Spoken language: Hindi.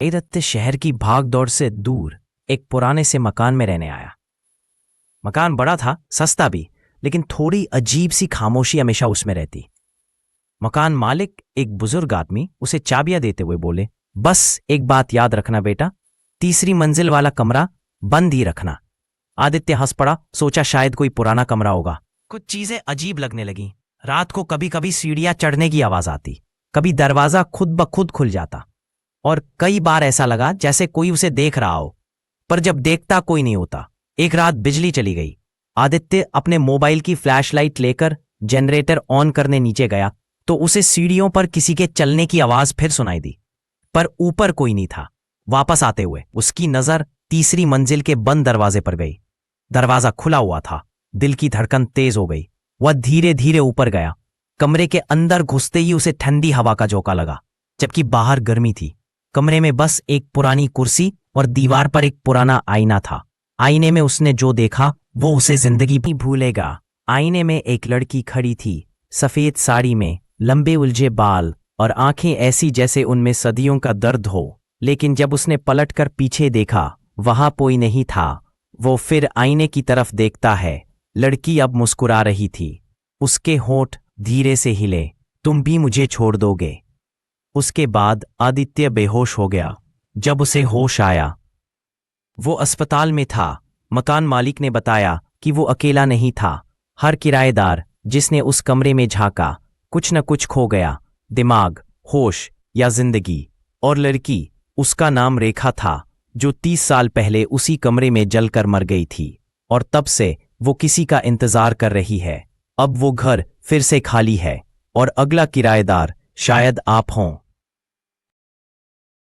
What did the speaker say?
आदित्य शहर की भाग दौड़ से दूर एक पुराने से मकान में रहने आया। मकान बड़ा था, सस्ता भी, लेकिन थोड़ी अजीब सी खामोशी हमेशा उसमें रहती। मकान मालिक, एक बुजुर्ग आदमी, उसे चाबियां देते हुए बोले, बस एक बात याद रखना बेटा, तीसरी मंजिल वाला कमरा बंद ही रखना। आदित्य हंस पड़ा, सोचा शायद कोई पुराना कमरा होगा। कुछ चीजें अजीब लगने लगी। रात को कभी कभी सीढ़ियां चढ़ने की आवाज आती, कभी दरवाजा खुद ब खुद खुल जाता, और कई बार ऐसा लगा जैसे कोई उसे देख रहा हो, पर जब देखता कोई नहीं होता। एक रात बिजली चली गई। आदित्य अपने मोबाइल की फ्लैशलाइट लेकर जनरेटर ऑन करने नीचे गया तो उसे सीढ़ियों पर किसी के चलने की आवाज फिर सुनाई दी, पर ऊपर कोई नहीं था। वापस आते हुए उसकी नजर तीसरी मंजिल के बंद दरवाजे पर गई। दरवाजा खुला हुआ था। दिल की धड़कन तेज हो गई। वह धीरे धीरे ऊपर गया। कमरे के अंदर घुसते ही उसे ठंडी हवा का झोंका लगा, जबकि बाहर गर्मी थी। कमरे में बस एक पुरानी कुर्सी और दीवार पर एक पुराना आईना था। आईने में उसने जो देखा वो उसे जिंदगी भी भूलेगा। आईने में एक लड़की खड़ी थी, सफेद साड़ी में, लंबे उलझे बाल और आंखें ऐसी जैसे उनमें सदियों का दर्द हो। लेकिन जब उसने पलटकर पीछे देखा, वहां कोई नहीं था। वो फिर आईने की तरफ देखता है। लड़की अब मुस्कुरा रही थी। उसके होंठ धीरे से हिले, तुम भी मुझे छोड़ दोगे? उसके बाद आदित्य बेहोश हो गया। जब उसे होश आया, वो अस्पताल में था। मकान मालिक ने बताया कि वो अकेला नहीं था। हर किराएदार जिसने उस कमरे में झांका, कुछ न कुछ खो गया, दिमाग, होश या जिंदगी। और लड़की, उसका नाम रेखा था, जो 30 साल पहले उसी कमरे में जलकर मर गई थी। और तब से वो किसी का इंतजार कर रही है। अब वो घर फिर से खाली है और अगला किराएदार शायद आप हों।